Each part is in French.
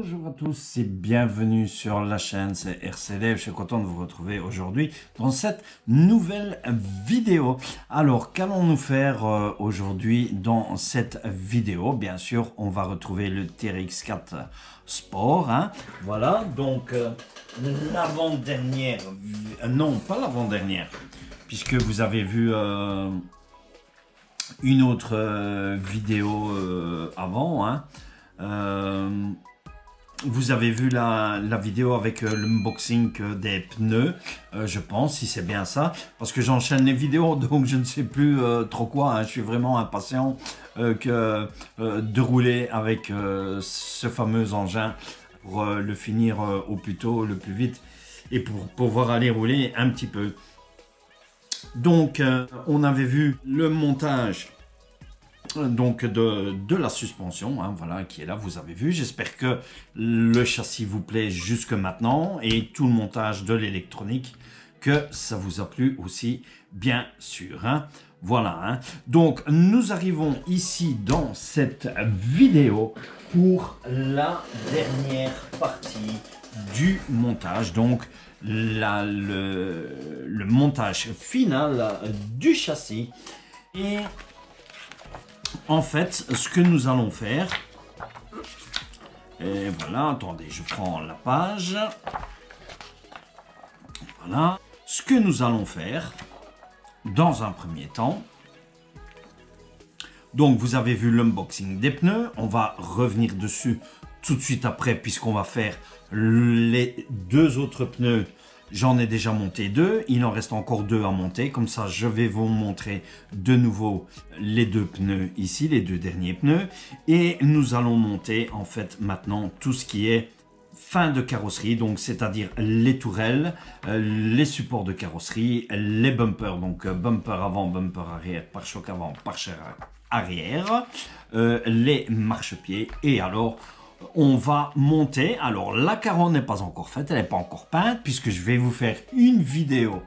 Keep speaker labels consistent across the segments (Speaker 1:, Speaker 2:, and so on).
Speaker 1: Bonjour à tous et bienvenue sur la chaîne, c'est RCLF. Je suis content de vous retrouver aujourd'hui dans cette nouvelle vidéo. Alors, qu'allons-nous faire aujourd'hui dans cette vidéo? Bien sûr, on va retrouver le TRX4 Sport. Voilà, donc l'avant-dernière, non pas l'avant-dernière, puisque vous avez vu une autre vidéo avant. Vous avez vu la vidéo avec l'unboxing des pneus, je pense, si c'est bien ça, parce que j'enchaîne les vidéos, donc je ne sais plus trop quoi. Je suis vraiment impatient de rouler avec ce fameux engin pour le finir au plus tôt, le plus vite, et pour pouvoir aller rouler un petit peu. Donc, on avait vu le montage donc de la suspension, voilà, qui est là, vous avez vu. J'espère que le châssis vous plaît jusque maintenant et tout le montage de l'électronique, que ça vous a plu aussi, bien sûr. Voilà, donc nous arrivons ici dans cette vidéo pour la dernière partie du montage, donc le montage final du châssis. Et en fait, ce que nous allons faire, et voilà, attendez, je prends la page, voilà, ce que nous allons faire, dans un premier temps, donc vous avez vu l'unboxing des pneus, on va revenir dessus tout de suite après, puisqu'on va faire les deux autres pneus. J'en ai déjà monté deux, il en reste encore deux à monter. Comme ça, je vais vous montrer de nouveau les deux pneus ici, les deux derniers pneus. Et nous allons monter en fait maintenant tout ce qui est fin de carrosserie, donc c'est-à-dire les tourelles, les supports de carrosserie, les bumpers, donc bumper avant, bumper arrière, pare-choc avant, pare-choc arrière, les marchepieds. Et alors, on va monter. Alors, la carreau n'est pas encore faite, elle n'est pas encore peinte, puisque je vais vous faire une vidéo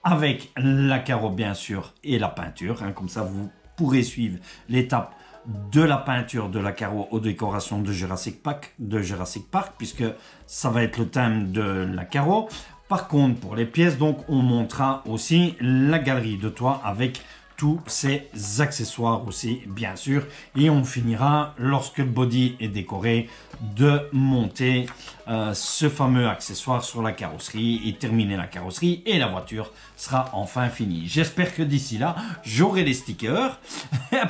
Speaker 1: avec la carreau, bien sûr, et la peinture. Comme ça, vous pourrez suivre l'étape de la peinture de la carreau aux décorations de Jurassic Park, puisque ça va être le thème de la carreau. Par contre, pour les pièces, donc, on montera aussi la galerie de toit avec tous ces accessoires aussi, bien sûr. Et on finira, lorsque le body est décoré, de monter ce fameux accessoire sur la carrosserie et terminer la carrosserie, et la voiture sera enfin finie. J'espère que d'ici là, j'aurai les stickers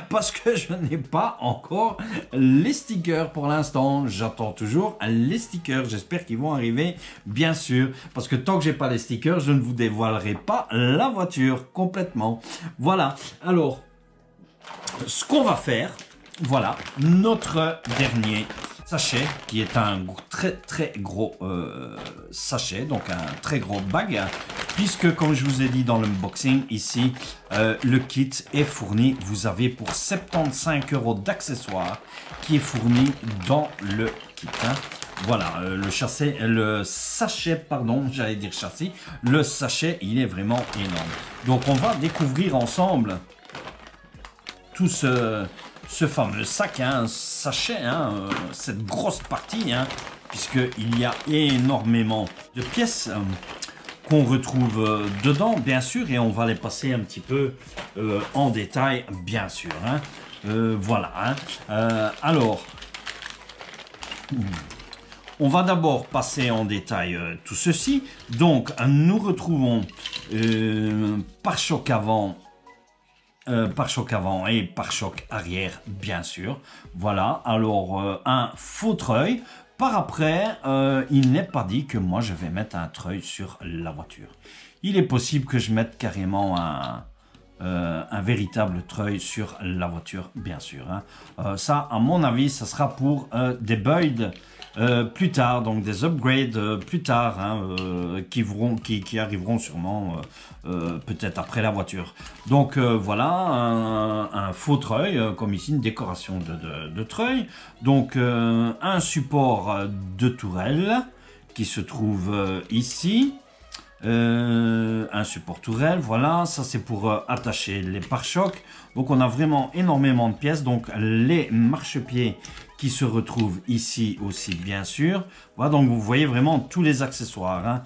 Speaker 1: parce que je n'ai pas encore les stickers pour l'instant. J'attends toujours les stickers. J'espère qu'ils vont arriver, bien sûr, parce que tant que j'ai pas les stickers, je ne vous dévoilerai pas la voiture complètement. Voilà. Alors, ce qu'on va faire, voilà, notre dernier sachet, qui est un très gros sachet, donc un très gros bag, puisque comme je vous ai dit dans l'unboxing ici, le kit est fourni. Vous avez pour 75 € d'accessoires qui est fourni dans le kit. Voilà, le sachet, pardon, j'allais dire châssis. Le sachet, il est vraiment énorme. Donc on va découvrir ensemble tout ce fameux sac, sachet, cette grosse partie, puisqu'il y a énormément de pièces qu'on retrouve dedans, bien sûr, et on va les passer un petit peu en détail, bien sûr. Voilà. Alors, on va d'abord passer en détail tout ceci. Donc, nous retrouvons pare-choc avant, pare-choc avant et pare-choc arrière, bien sûr. Voilà, alors un faux treuil. Par après, il n'est pas dit que moi je vais mettre un treuil sur la voiture. Il est possible que je mette carrément un véritable treuil sur la voiture, bien sûr. Ça, à mon avis, ça sera pour des builds plus tard, donc des upgrades plus tard, qui arriveront sûrement peut-être après la voiture. Donc voilà, un faux treuil, comme ici, une décoration de treuil. Donc un support de tourelle qui se trouve ici. un support tourelle, voilà, ça c'est pour attacher les pare-chocs. Donc on a vraiment énormément de pièces, donc les marchepieds qui se retrouvent ici aussi bien sûr. Voilà, donc vous voyez vraiment tous les accessoires, hein.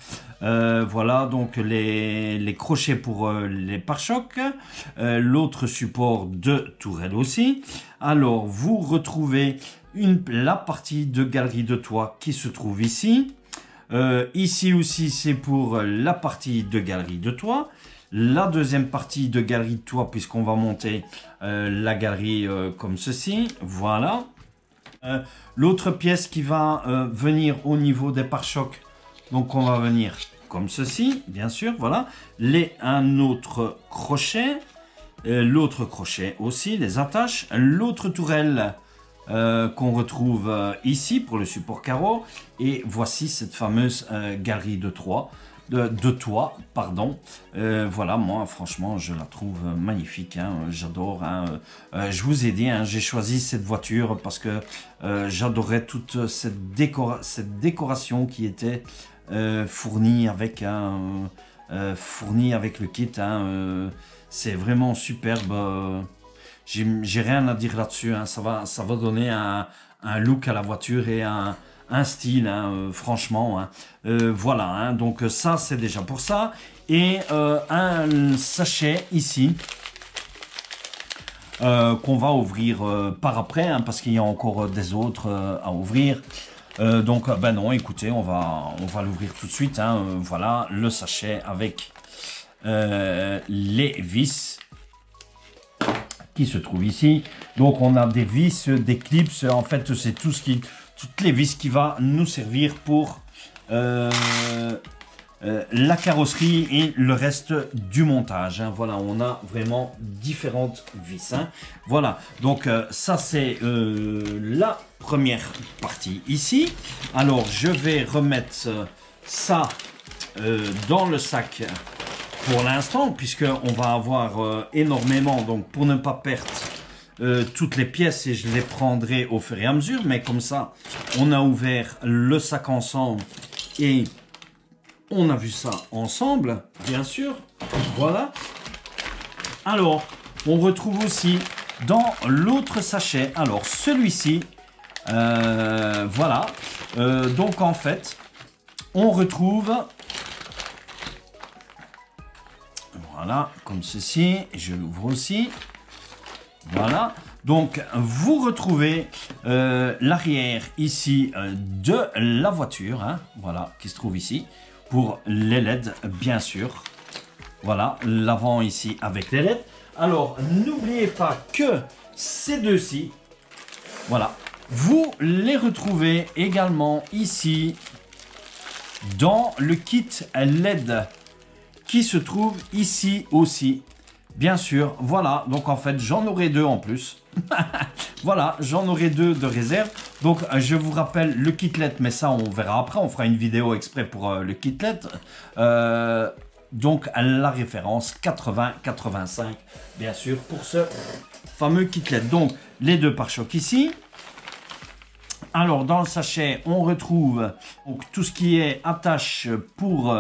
Speaker 1: Voilà, donc les crochets pour les pare-chocs, l'autre support de tourelle aussi. Alors vous retrouvez la partie de galerie de toit qui se trouve ici. Ici aussi c'est pour la partie de galerie de toit, la deuxième partie de galerie de toit puisqu'on va monter la galerie comme ceci, voilà. L'autre pièce qui va venir au niveau des pare-chocs, donc on va venir comme ceci, bien sûr, voilà. Un autre crochet, l'autre crochet aussi, les attaches, l'autre tourelle qu'on retrouve ici pour le support carreau, et voici cette fameuse galerie de toit, pardon. Voilà, moi franchement je la trouve magnifique, hein, j'adore, hein. Je vous ai dit, hein, j'ai choisi cette voiture parce que j'adorais toute cette décoration qui était fournie avec le kit, hein. C'est vraiment superbe. J'ai rien à dire là-dessus, hein. Ça va donner un look à la voiture et un style, hein, franchement, hein. Voilà, hein. Donc ça c'est déjà pour ça. Et un sachet ici qu'on va ouvrir par après, hein, parce qu'il y a encore des autres à ouvrir. Donc ben non, écoutez, on va l'ouvrir tout de suite, hein. Voilà le sachet avec les vis qui se trouve ici. Donc on a des vis, des clips, en fait c'est toutes les vis qui va nous servir pour la carrosserie et le reste du montage, hein. Voilà, on a vraiment différentes vis, hein. Voilà, donc ça c'est la première partie ici. Alors je vais remettre ça dans le sac pour l'instant, puisqu'on va avoir énormément, donc pour ne pas perdre toutes les pièces, et je les prendrai au fur et à mesure, mais comme ça on a ouvert le sac ensemble et on a vu ça ensemble, bien sûr. Voilà. Alors on retrouve aussi dans l'autre sachet, alors celui-ci, voilà, donc en fait on retrouve, voilà, comme ceci, je l'ouvre aussi. Voilà, donc vous retrouvez l'arrière ici de la voiture, hein, voilà, qui se trouve ici, pour les LED, bien sûr. Voilà, l'avant ici avec les LED. Alors, n'oubliez pas que ces deux-ci, voilà, vous les retrouvez également ici dans le kit LED qui se trouve ici aussi. Bien sûr, voilà, donc en fait j'en aurai deux en plus. Voilà, j'en aurai deux de réserve. Donc je vous rappelle le kitlet, mais ça on verra après, on fera une vidéo exprès pour le kitlet. Donc la référence 80-85, bien sûr, pour ce fameux kitlet. Donc les deux pare-chocs ici. Alors dans le sachet, on retrouve donc, tout ce qui est attache pour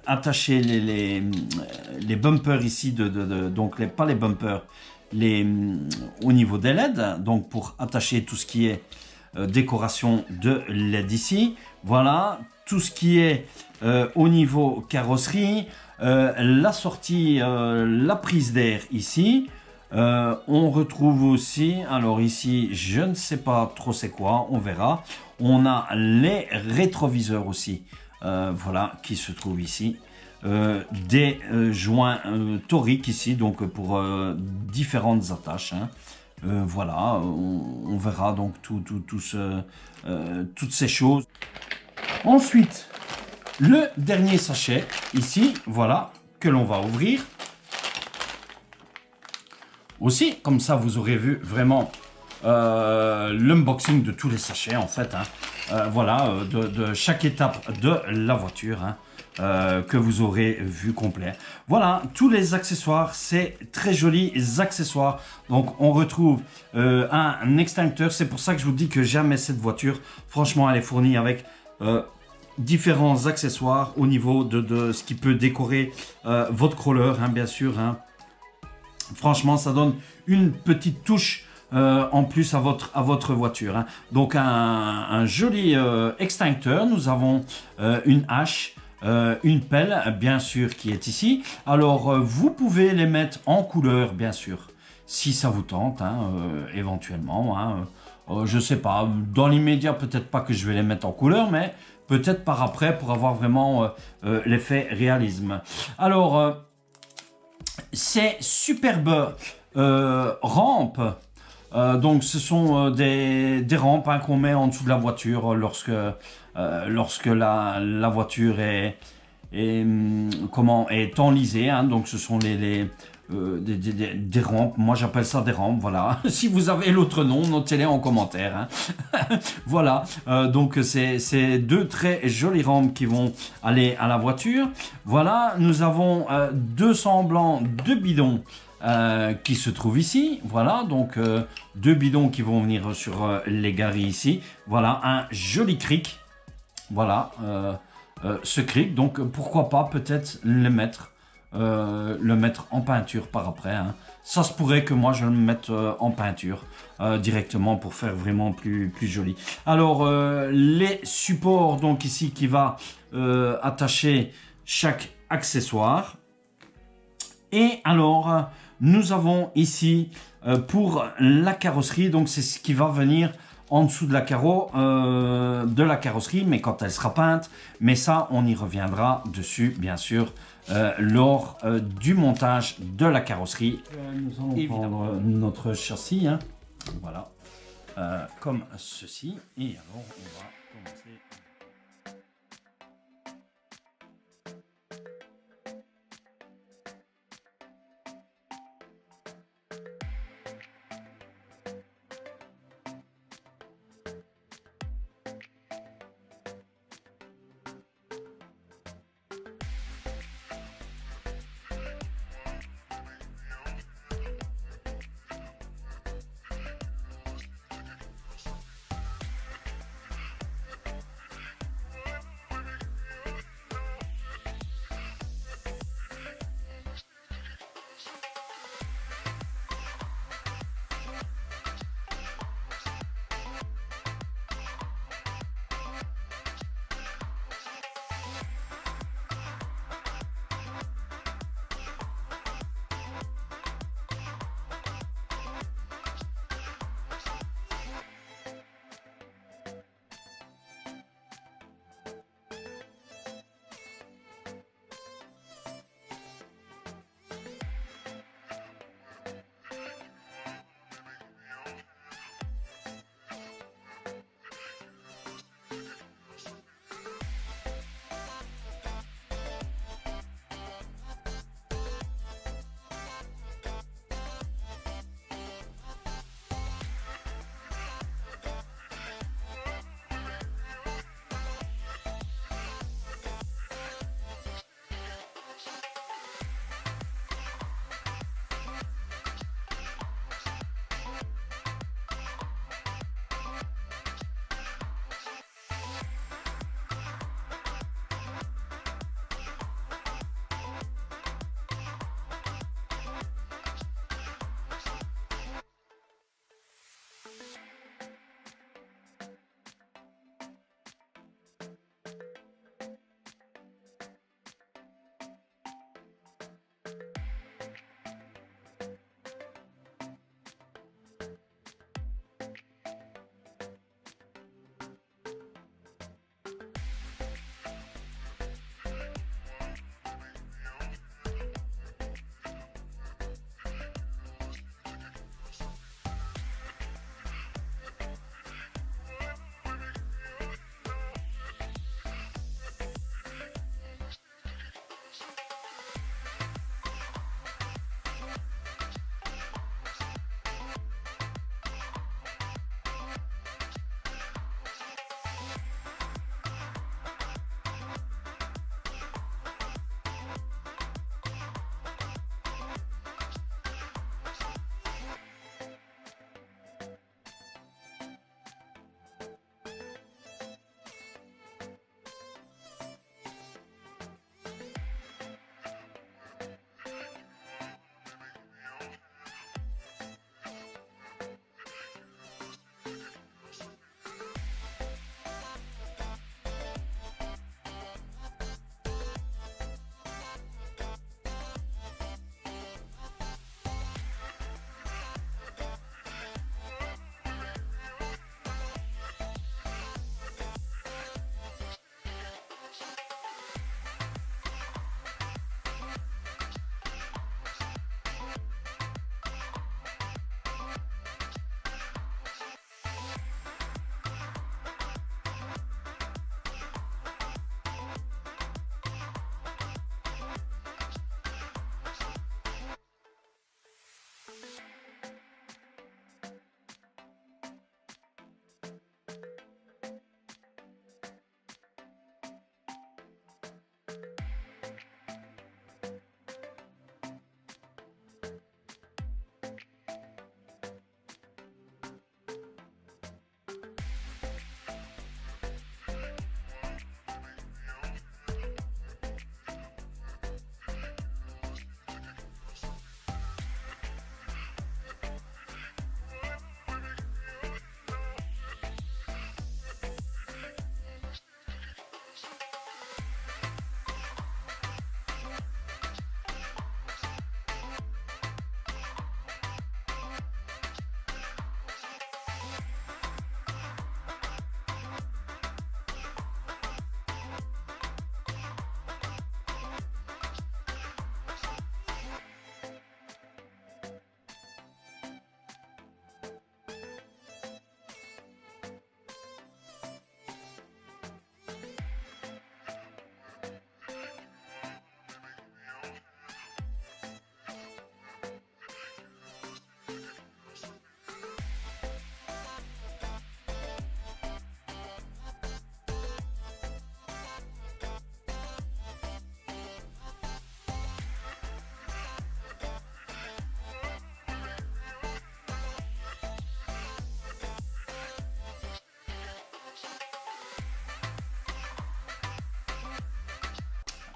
Speaker 1: attacher les bumpers ici, donc pas les bumpers, au niveau des LED, donc pour attacher tout ce qui est décoration de LED ici. Voilà, tout ce qui est au niveau carrosserie, la sortie, la prise d'air ici. On retrouve aussi, alors ici je ne sais pas trop c'est quoi, on verra. On a les rétroviseurs aussi, voilà, qui se trouvent ici. Des joints toriques ici, donc pour différentes attaches, hein. Voilà, on verra donc toutes ces choses. Ensuite, le dernier sachet ici, voilà, que l'on va ouvrir. Aussi, comme ça vous aurez vu vraiment l'unboxing de tous les sachets en fait, hein. Voilà, de chaque étape de la voiture, hein, que vous aurez vu complet. Voilà, tous les accessoires, c'est très jolis accessoires. Donc on retrouve un extincteur, c'est pour ça que je vous dis que jamais cette voiture, franchement elle est fournie avec différents accessoires au niveau de ce qui peut décorer votre crawler, hein, bien sûr. Hein. Franchement, ça donne une petite touche en plus à votre voiture. Hein. Donc un joli extincteur. Nous avons une hache, une pelle, bien sûr, qui est ici. Alors, vous pouvez les mettre en couleur, bien sûr, si ça vous tente, hein, éventuellement. Hein. Je sais pas, dans l'immédiat, peut-être pas que je vais les mettre en couleur, mais peut-être par après pour avoir vraiment l'effet réalisme. Alors, ces superbes rampes, donc ce sont des rampes, hein, qu'on met en dessous de la voiture lorsque la voiture est enlisée. Hein, donc ce sont des rampes. Moi j'appelle ça des rampes, voilà. Si vous avez l'autre nom, notez-les en commentaire. Hein. Voilà, donc c'est deux très jolies rampes qui vont aller à la voiture. Voilà, nous avons deux semblants de bidons qui se trouvent ici. Voilà, donc deux bidons qui vont venir sur les garis ici. Voilà, un joli cric. Voilà, ce cric. Donc pourquoi pas peut-être le mettre en peinture par après. Hein. Ça se pourrait que moi je le mette en peinture directement pour faire vraiment plus joli. Alors les supports donc ici qui va attacher chaque accessoire. Et alors nous avons ici pour la carrosserie, donc c'est ce qui va venir en dessous de la carrosserie, mais quand elle sera peinte. Mais ça, on y reviendra dessus, bien sûr, lors du montage de la carrosserie. Nous allons prendre notre châssis, hein, voilà, comme ceci. Et alors, on va commencer.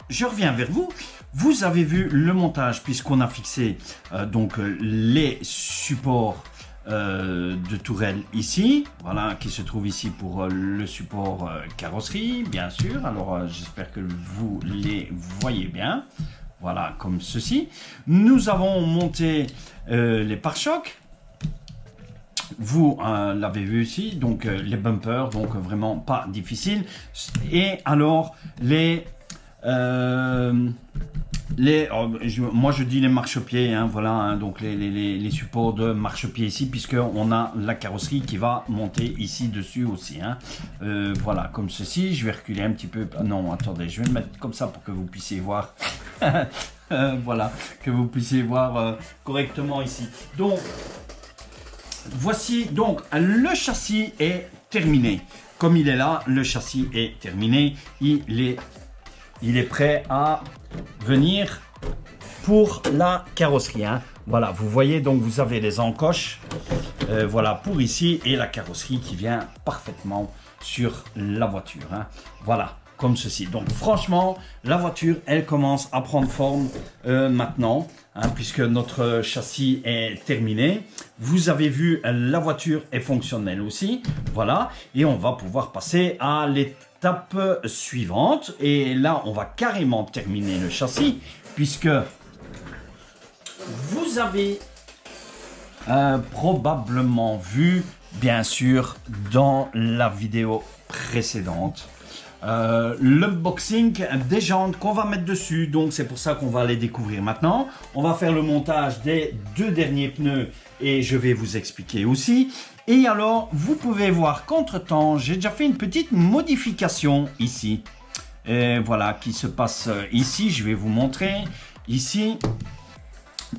Speaker 1: je reviens vers vous. Vous avez vu le montage puisqu'on a fixé donc les supports de tourelle ici, voilà, qui se trouve ici pour le support carrosserie, bien sûr. Alors j'espère que vous les voyez bien, voilà, comme ceci. Nous avons monté les pare-chocs. Vous l'avez vu ici, donc les bumpers, donc vraiment pas difficile. Et alors moi je dis les marchepieds, hein, voilà, hein, donc les supports de marchepied ici, puisqu'on a la carrosserie qui va monter ici dessus aussi, hein. Voilà, comme ceci. Je vais reculer un petit peu. Non, attendez, je vais le mettre comme ça pour que vous puissiez voir. Voilà, que vous puissiez voir correctement ici. Donc, voici, donc le châssis est terminé. Comme il est là, le châssis est terminé. Il est prêt à venir pour la carrosserie, hein. Voilà, vous voyez, donc vous avez les encoches, voilà, pour ici, et la carrosserie qui vient parfaitement sur la voiture, hein. Voilà, comme ceci. Donc franchement, la voiture, elle commence à prendre forme maintenant, hein, puisque notre châssis est terminé. Vous avez vu, la voiture est fonctionnelle aussi, voilà, et on va pouvoir passer à l'étape suivante. Et là, on va carrément terminer le châssis, puisque vous avez probablement vu, bien sûr, dans la vidéo précédente, l'unboxing des jantes qu'on va mettre dessus. Donc c'est pour ça qu'on va les découvrir maintenant. On va faire le montage des 2 derniers pneus et je vais vous expliquer aussi. Et alors vous pouvez voir qu'entre-temps j'ai déjà fait une petite modification ici, et voilà, qui se passe ici. Je vais vous montrer ici.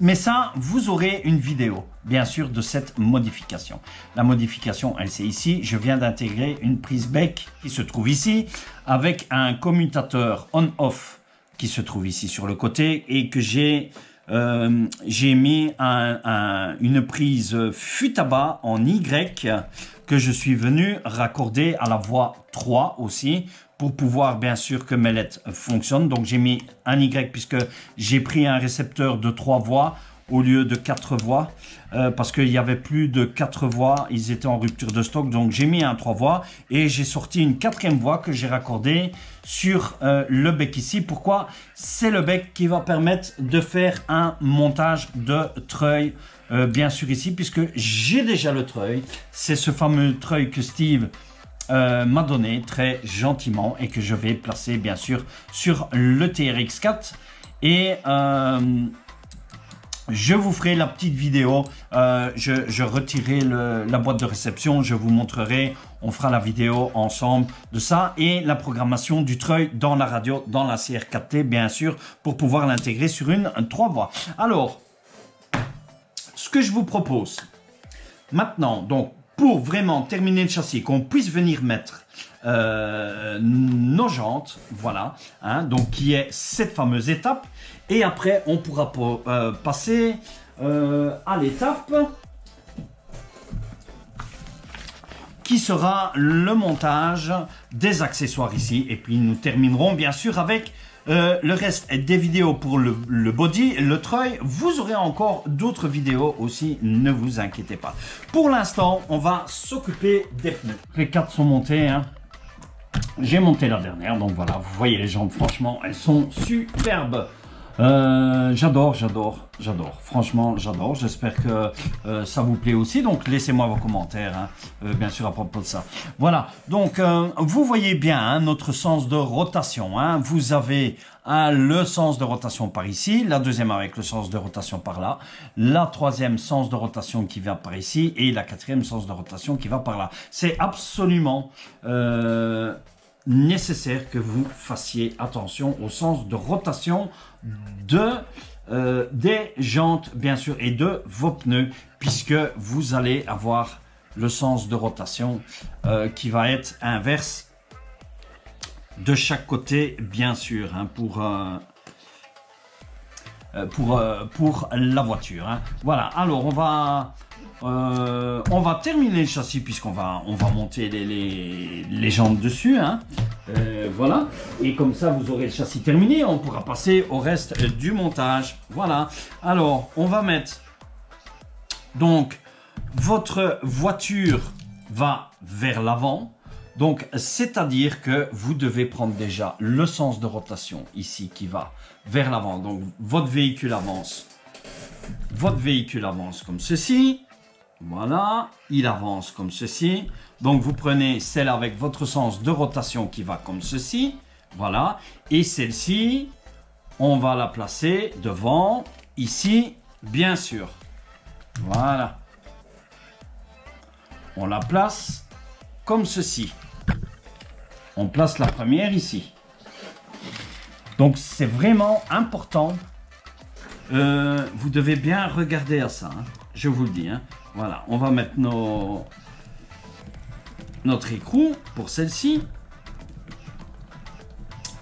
Speaker 1: Mais ça, vous aurez une vidéo, bien sûr, de cette modification. La modification, elle, c'est ici. Je viens d'intégrer une prise bec qui se trouve ici, avec un commutateur on-off qui se trouve ici sur le côté, et que j'ai mis une prise fût-tabac en Y que je suis venu raccorder à la voie 3 aussi, pour pouvoir, bien sûr, que mes LED fonctionnent. Donc j'ai mis un Y puisque j'ai pris un récepteur de 3 voies au lieu de 4 voies, parce qu'il y avait plus de 4 voies, ils étaient en rupture de stock. Donc j'ai mis un 3 voies et j'ai sorti une 4e voie que j'ai raccordée sur le bec ici. Pourquoi? C'est le bec qui va permettre de faire un montage de treuil, bien sûr ici, puisque j'ai déjà le treuil. C'est ce fameux treuil que Steve m'a donné très gentiment et que je vais placer bien sûr sur le TRX4. Et je vous ferai la petite vidéo, je retirerai la boîte de réception, je vous montrerai, on fera la vidéo ensemble de ça, et la programmation du treuil dans la radio, dans la CR4T bien sûr, pour pouvoir l'intégrer sur une 3 voies. Alors, ce que je vous propose maintenant, donc pour vraiment terminer le châssis, qu'on puisse venir mettre nos jantes, voilà, hein, donc qui est cette fameuse étape. Et après, on pourra passer à l'étape qui sera le montage des accessoires ici. Et puis, nous terminerons bien sûr avec le reste des vidéos pour le body, le treuil. Vous aurez encore d'autres vidéos aussi, ne vous inquiétez pas. Pour l'instant, on va s'occuper des pneus. Les 4 sont montés, hein. J'ai monté la dernière, donc voilà, vous voyez les jambes, franchement, elles sont superbes. J'adore, franchement j'adore. J'espère que ça vous plaît aussi, donc laissez-moi vos commentaires, hein, bien sûr, à propos de ça. Voilà, donc vous voyez bien, hein, notre sens de rotation, hein. Vous avez le sens de rotation par ici, la deuxième avec le sens de rotation par là, la troisième sens de rotation qui va par ici, et la quatrième sens de rotation qui va par là. C'est absolument nécessaire que vous fassiez attention au sens de rotation des jantes, bien sûr, et de vos pneus, puisque vous allez avoir le sens de rotation qui va être inverse de chaque côté, bien sûr, hein, pour la voiture, hein. Voilà, alors on va terminer le châssis puisqu'on va monter les jantes dessus, hein. Voilà. Et comme ça, vous aurez le châssis terminé. On pourra passer au reste du montage. Voilà. Alors, on va mettre... Donc, votre voiture va vers l'avant. Donc, c'est-à-dire que vous devez prendre déjà le sens de rotation ici qui va vers l'avant. Donc, votre véhicule avance. Votre véhicule avance comme ceci. Voilà. Il avance comme ceci. Donc, vous prenez celle avec votre sens de rotation qui va comme ceci. Voilà. Et celle-ci, on va la placer devant, ici, bien sûr. Voilà. On la place comme ceci. On place la première ici. Donc, c'est vraiment important. Vous devez bien regarder à ça. Hein. Je vous le dis. Hein. Voilà. On va mettre notre écrou pour celle-ci.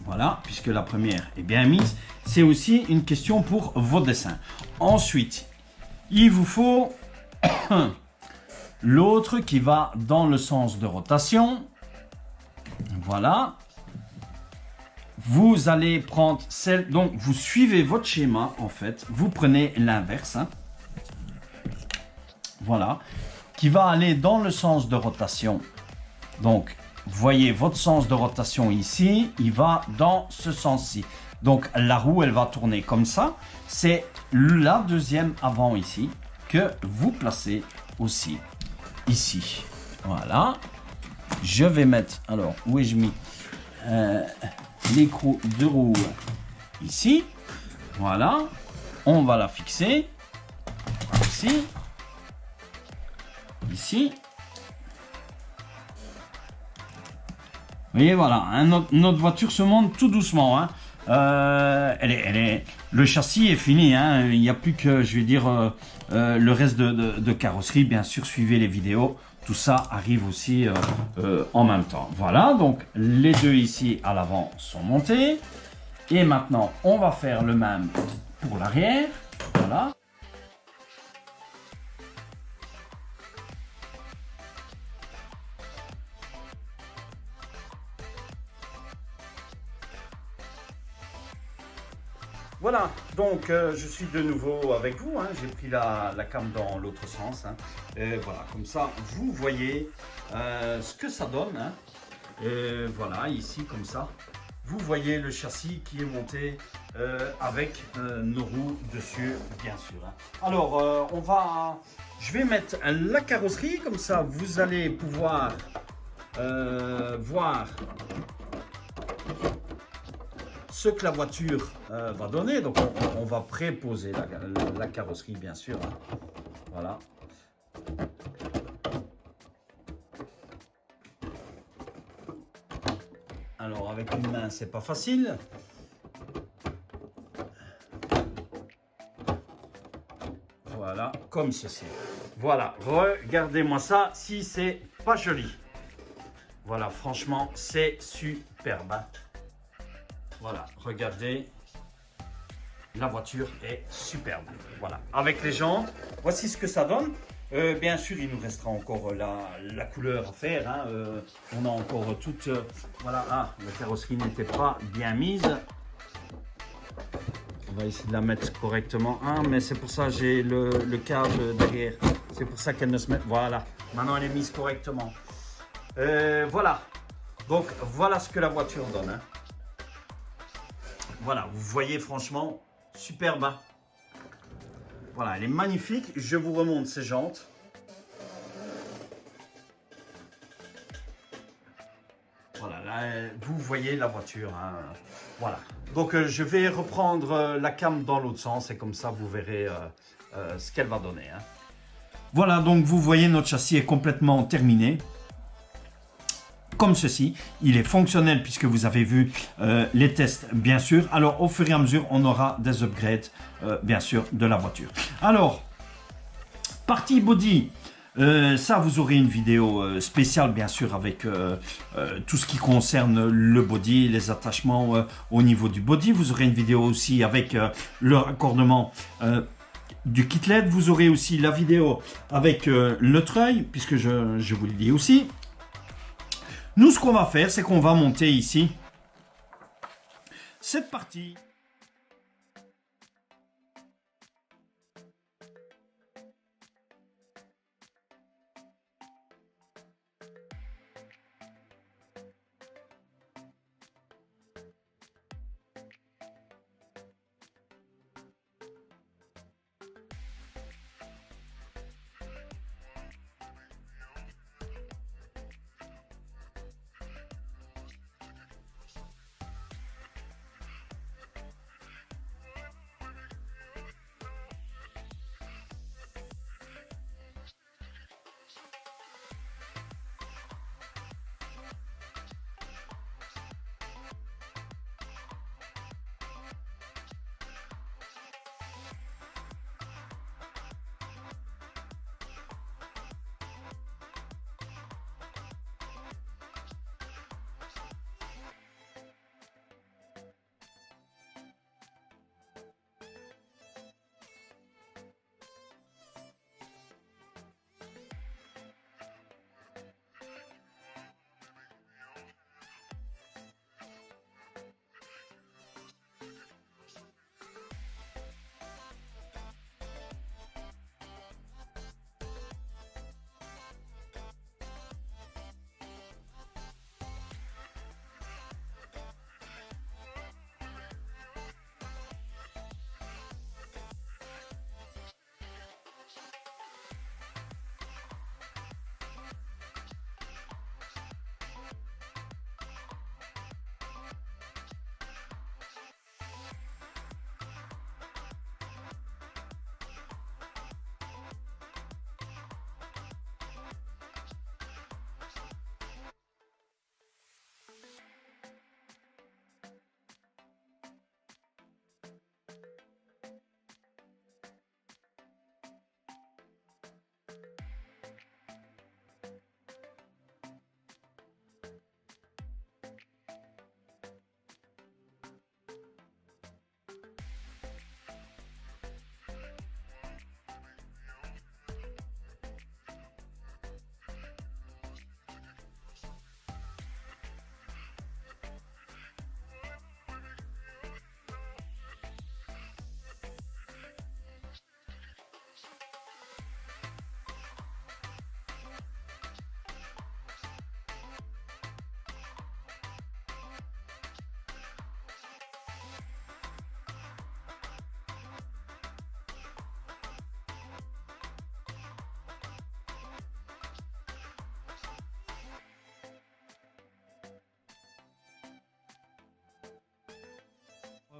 Speaker 1: Voilà. Puisque la première est bien mise. C'est aussi une question pour vos dessins. Ensuite, il vous faut l'autre qui va dans le sens de rotation. Voilà. Vous allez prendre celle... Donc, vous suivez votre schéma, en fait. Vous prenez l'inverse. Hein. Voilà. Qui va aller dans le sens de rotation. Donc, vous voyez votre sens de rotation ici. Il va dans ce sens-ci. Donc, la roue, elle va tourner comme ça. C'est la deuxième avant ici que vous placez aussi ici. Voilà. Je vais mettre... Alors, où ai-je mis l'écrou de roue ici. Voilà. On va la fixer. Ici. Ici. Vous voyez, voilà. Hein, notre voiture se monte tout doucement. Hein. Le châssis est fini. Hein. Il n'y a plus que, je vais dire, le reste de carrosserie. Bien sûr, suivez les vidéos. Tout ça arrive aussi en même temps. Voilà, donc les deux ici à l'avant sont montés. Et maintenant, on va faire le même pour l'arrière. Voilà. Voilà, donc je suis de nouveau avec vous, hein. J'ai pris la cam dans l'autre sens, hein. Et voilà, comme ça vous voyez ce que ça donne, hein. Et voilà, ici comme ça, vous voyez le châssis qui est monté avec nos roues dessus, bien sûr, hein. Alors, je vais mettre la carrosserie, comme ça vous allez pouvoir voir ce que la voiture va donner. Donc on va préposer la carrosserie, bien sûr, hein. Voilà. Alors avec une main c'est pas facile. Voilà, comme ceci. Voilà, regardez-moi ça, si c'est pas joli. Voilà, franchement c'est superbe, hein. Voilà, regardez, la voiture est superbe. Voilà, avec les jantes, voici ce que ça donne. Bien sûr, il nous restera encore la couleur à faire, hein. On a encore toute... voilà, la carrosserie n'était pas bien mise. On va essayer de la mettre correctement. Mais c'est pour ça que j'ai le câble derrière. C'est pour ça qu'elle ne se met... Voilà, maintenant elle est mise correctement. Voilà, donc voilà ce que la voiture donne, hein. Voilà, vous voyez franchement, superbe. Hein. Voilà, elle est magnifique. Je vous remonte ces jantes. Voilà, là, vous voyez la voiture. Hein. Voilà. Donc, je vais reprendre la cam dans l'autre sens et comme ça, vous verrez ce qu'elle va donner. Hein. Voilà, donc vous voyez, notre châssis est complètement terminé. Comme ceci, il est fonctionnel puisque vous avez vu les tests bien sûr. Alors au fur et à mesure on aura des upgrades bien sûr de la voiture. Alors partie body, ça vous aurez une vidéo spéciale bien sûr avec tout ce qui concerne le body, les attachements au niveau du body. Vous aurez une vidéo aussi avec le raccordement du kit LED. Vous aurez aussi la vidéo avec le treuil puisque je vous le dis aussi. Nous, ce qu'on va faire, c'est qu'on va monter ici C'est parti.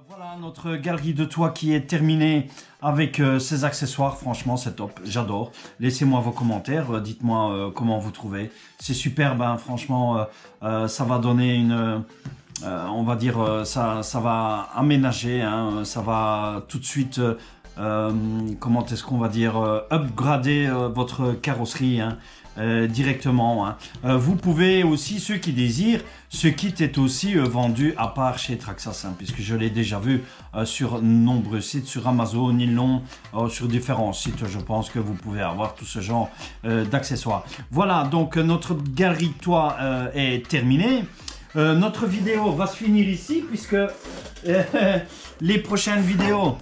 Speaker 1: Voilà notre galerie de toit qui est terminée avec ces accessoires. Franchement, c'est top. J'adore. Laissez-moi vos commentaires. Dites-moi comment vous trouvez. C'est superbe. Hein, franchement, ça va donner une... on va dire, ça va aménager. Hein, ça va tout de suite... comment est-ce qu'on va dire, upgrader votre carrosserie hein, directement. Hein. Vous pouvez aussi, ceux qui désirent, ce kit est aussi vendu à part chez Traxxas, hein, puisque je l'ai déjà vu sur nombreux sites, sur Amazon, Nylon, sur différents sites. Je pense que vous pouvez avoir tout ce genre d'accessoires. Voilà, donc notre galerie de toit est terminée. Notre vidéo va se finir ici, puisque les prochaines vidéos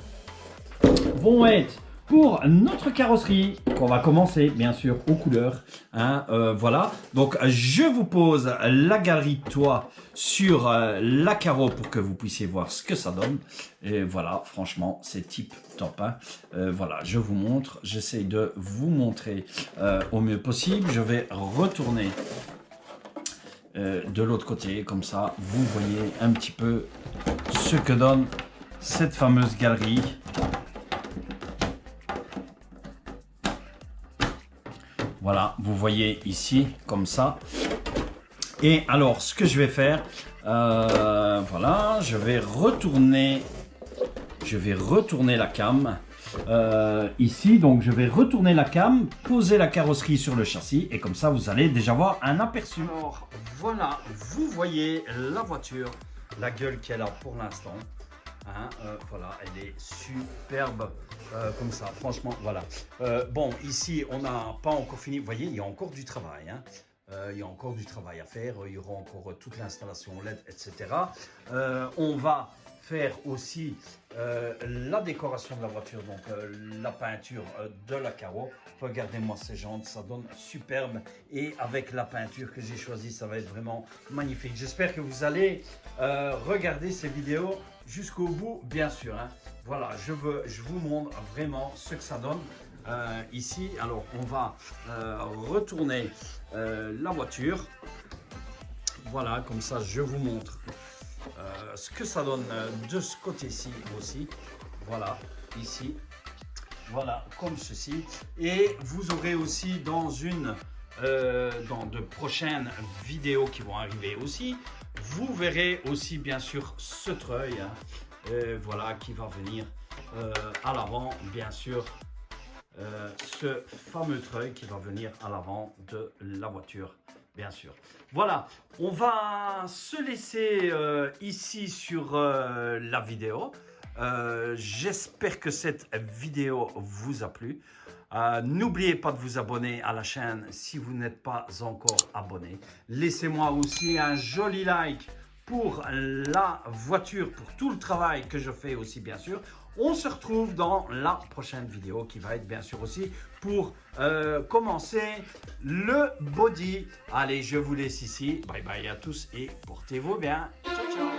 Speaker 1: vont être pour notre carrosserie qu'on va commencer bien sûr aux couleurs hein, voilà donc je vous pose la galerie de toit sur la carreau pour que vous puissiez voir ce que ça donne et voilà franchement c'est tip top hein. Voilà je vous montre, j'essaye de vous montrer au mieux possible. Je vais retourner de l'autre côté comme ça vous voyez un petit peu ce que donne cette fameuse galerie. Voilà, vous voyez ici, comme ça. Et alors, ce que je vais faire, voilà, je vais retourner la cam ici. Donc, je vais retourner la cam, poser la carrosserie sur le châssis. Et comme ça, vous allez déjà voir un aperçu. Alors, voilà, vous voyez la voiture, la gueule qu'elle a pour l'instant. Hein, voilà, elle est superbe comme ça, franchement, voilà. Bon, ici, on n'a pas encore fini. Vous voyez, il y a encore du travail. Hein. Il y a encore du travail à faire. Il y aura encore toute l'installation LED, etc. On va faire aussi la décoration de la voiture, donc la peinture de la carreau. Regardez-moi ces jantes, ça donne superbe. Et avec la peinture que j'ai choisie, ça va être vraiment magnifique. J'espère que vous allez regarder ces vidéos jusqu'au bout, bien sûr. Hein. Voilà, je vous montre vraiment ce que ça donne ici. Alors, on va retourner la voiture. Voilà, comme ça, je vous montre ce que ça donne de ce côté-ci aussi. Voilà, ici. Voilà, comme ceci. Et vous aurez aussi dans de prochaines vidéos qui vont arriver aussi, vous verrez aussi bien sûr ce treuil, hein, voilà, qui va venir à l'avant, bien sûr. Ce fameux treuil qui va venir à l'avant de la voiture, bien sûr. Voilà, on va se laisser ici sur la vidéo. J'espère que cette vidéo vous a plu. N'oubliez pas de vous abonner à la chaîne si vous n'êtes pas encore abonné. Laissez-moi aussi un joli like pour la voiture, pour tout le travail que je fais aussi, bien sûr. On se retrouve dans la prochaine vidéo qui va être bien sûr aussi pour commencer le body. Allez, je vous laisse ici. Bye bye à tous et portez-vous bien. Ciao, ciao.